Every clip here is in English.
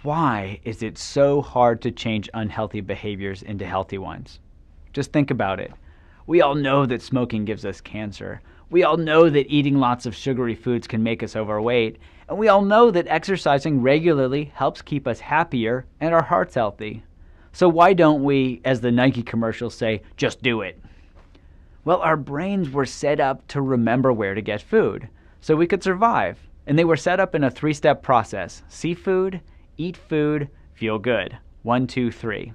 Why is it so hard to change unhealthy behaviors into healthy ones? Just think about it. We all know that smoking gives us cancer. We all know that eating lots of sugary foods can make us overweight. And we all know that exercising regularly helps keep us happier and our hearts healthy. So why don't we, as the Nike commercials say, just do it? Well, our brains were set up to remember where to get food so we could survive. And they were set up in a 3-step process: see food, eat food, feel good. 1, 2, 3.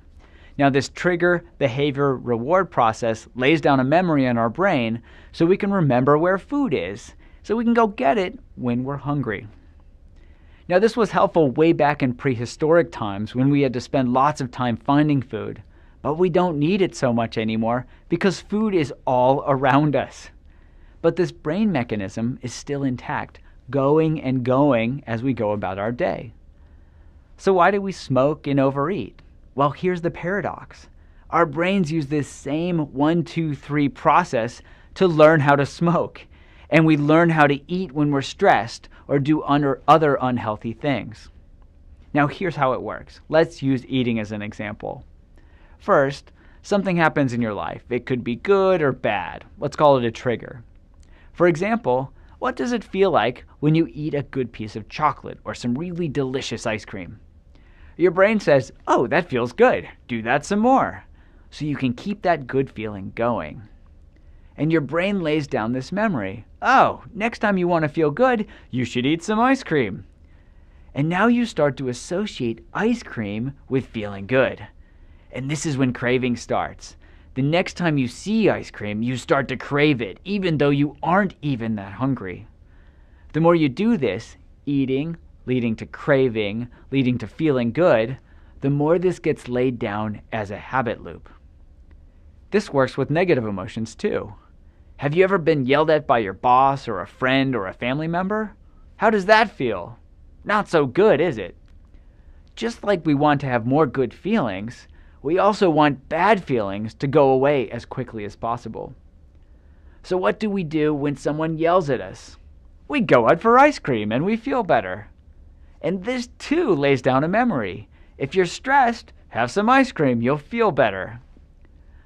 Now this trigger, behavior, reward process lays down a memory in our brain so we can remember where food is, so we can go get it when we're hungry. Now this was helpful way back in prehistoric times when we had to spend lots of time finding food, but we don't need it so much anymore because food is all around us. But this brain mechanism is still intact, going and going as we go about our day. So why do we smoke and overeat? Well, here's the paradox. Our brains use this same 1, 2, 3 process to learn how to smoke. And we learn how to eat when we're stressed or do other unhealthy things. Now here's how it works. Let's use eating as an example. First, something happens in your life. It could be good or bad. Let's call it a trigger. For example, what does it feel like when you eat a good piece of chocolate or some really delicious ice cream? Your brain says, oh, that feels good. Do that some more. So you can keep that good feeling going. And your brain lays down this memory. Oh, next time you want to feel good, you should eat some ice cream. And now you start to associate ice cream with feeling good. And this is when craving starts. The next time you see ice cream, you start to crave it, even though you aren't even that hungry. The more you do this, eating, leading to craving, leading to feeling good, the more this gets laid down as a habit loop. This works with negative emotions too. Have you ever been yelled at by your boss or a friend or a family member? How does that feel? Not so good, is it? Just like we want to have more good feelings, we also want bad feelings to go away as quickly as possible. So what do we do when someone yells at us? We go out for ice cream and we feel better. And this too lays down a memory. If you're stressed, have some ice cream, you'll feel better.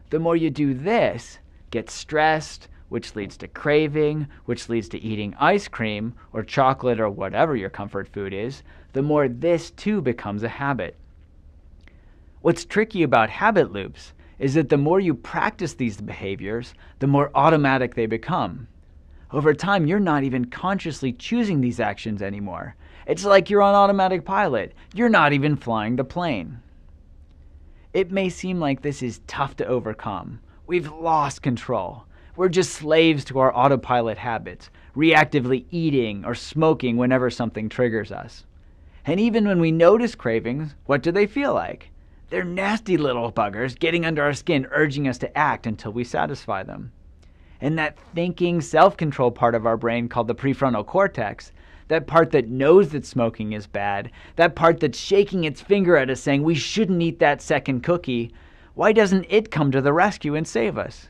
The more you do this, get stressed, which leads to craving, which leads to eating ice cream or chocolate or whatever your comfort food is, the more this too becomes a habit. What's tricky about habit loops is that the more you practice these behaviors, the more automatic they become. Over time, you're not even consciously choosing these actions anymore. It's like you're on automatic pilot. You're not even flying the plane. It may seem like this is tough to overcome. We've lost control. We're just slaves to our autopilot habits, reactively eating or smoking whenever something triggers us. And even when we notice cravings, what do they feel like? They're nasty little buggers getting under our skin, urging us to act until we satisfy them. And that thinking, self-control part of our brain called the prefrontal cortex, that part that knows that smoking is bad, that part that's shaking its finger at us saying we shouldn't eat that second cookie, why doesn't it come to the rescue and save us?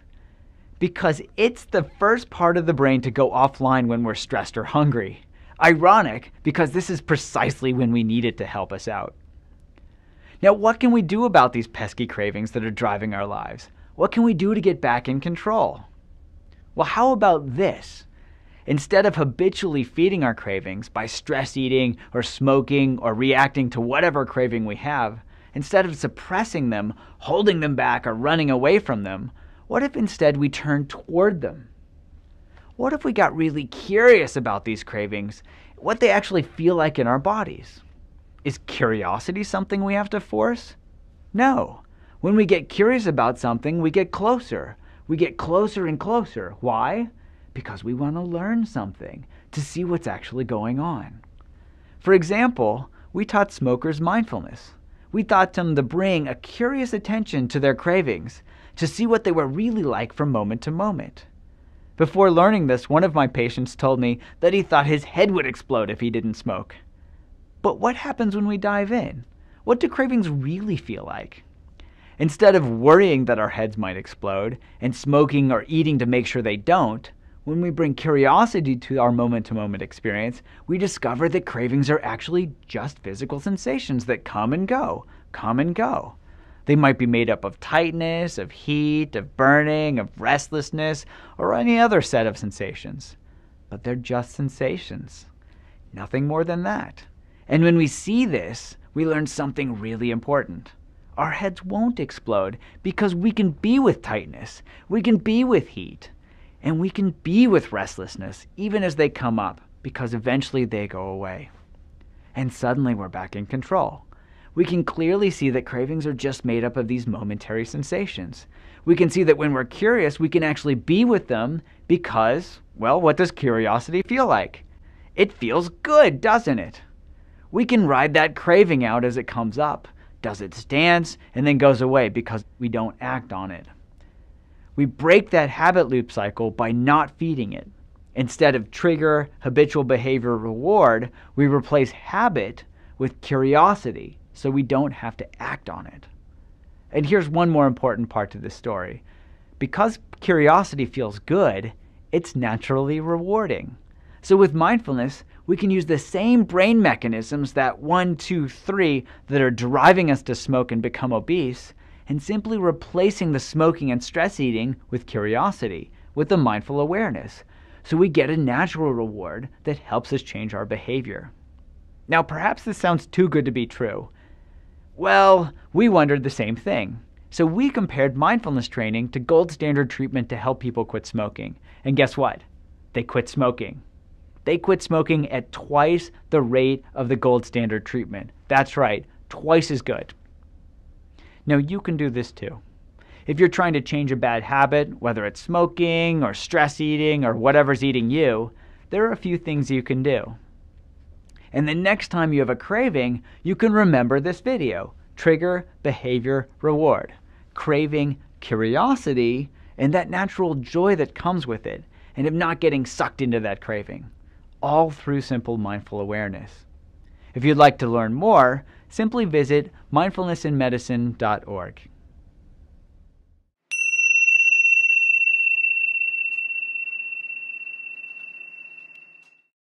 Because it's the first part of the brain to go offline when we're stressed or hungry. Ironic, because this is precisely when we need it to help us out. Now, what can we do about these pesky cravings that are driving our lives? What can we do to get back in control? Well, how about this? Instead of habitually feeding our cravings by stress eating or smoking or reacting to whatever craving we have, instead of suppressing them, holding them back, or running away from them, what if instead we turn toward them? What if we got really curious about these cravings, what they actually feel like in our bodies? Is curiosity something we have to force? No. When we get curious about something, we get closer. We get closer and closer. Why? Because we want to learn something, to see what's actually going on. For example, we taught smokers mindfulness. We taught them to bring a curious attention to their cravings, to see what they were really like from moment to moment. Before learning this, one of my patients told me that he thought his head would explode if he didn't smoke. But what happens when we dive in? What do cravings really feel like? Instead of worrying that our heads might explode and smoking or eating to make sure they don't, When we bring curiosity to our moment-to-moment experience, we discover that cravings are actually just physical sensations that come and go, come and go. They might be made up of tightness, of heat, of burning, of restlessness, or any other set of sensations. But they're just sensations. Nothing more than that. And when we see this, we learn something really important. Our heads won't explode because we can be with tightness, we can be with heat, and we can be with restlessness even as they come up, because eventually they go away. And suddenly we're back in control. We can clearly see that cravings are just made up of these momentary sensations. We can see that when we're curious, we can actually be with them because, well, what does curiosity feel like? It feels good, doesn't it? We can ride that craving out as it comes up, does its dance, and then goes away because we don't act on it. We break that habit loop cycle by not feeding it. Instead of trigger, habitual behavior, reward, we replace habit with curiosity so we don't have to act on it. And here's one more important part to this story. Because curiosity feels good, it's naturally rewarding. So with mindfulness, we can use the same brain mechanisms that 1, 2, 3 that are driving us to smoke and become obese, and simply replacing the smoking and stress eating with curiosity, with the mindful awareness. So we get a natural reward that helps us change our behavior. Now, perhaps this sounds too good to be true. Well, we wondered the same thing. So we compared mindfulness training to gold standard treatment to help people quit smoking. And guess what? They quit smoking. They quit smoking at twice the rate of the gold standard treatment. That's right, twice as good. Now you can do this too. If you're trying to change a bad habit, whether it's smoking or stress eating or whatever's eating you, there are a few things you can do. And the next time you have a craving, you can remember this video. Trigger, behavior, reward. Craving, curiosity, and that natural joy that comes with it, and of not getting sucked into that craving. All through simple mindful awareness. If you'd like to learn more, simply visit mindfulnessinmedicine.org.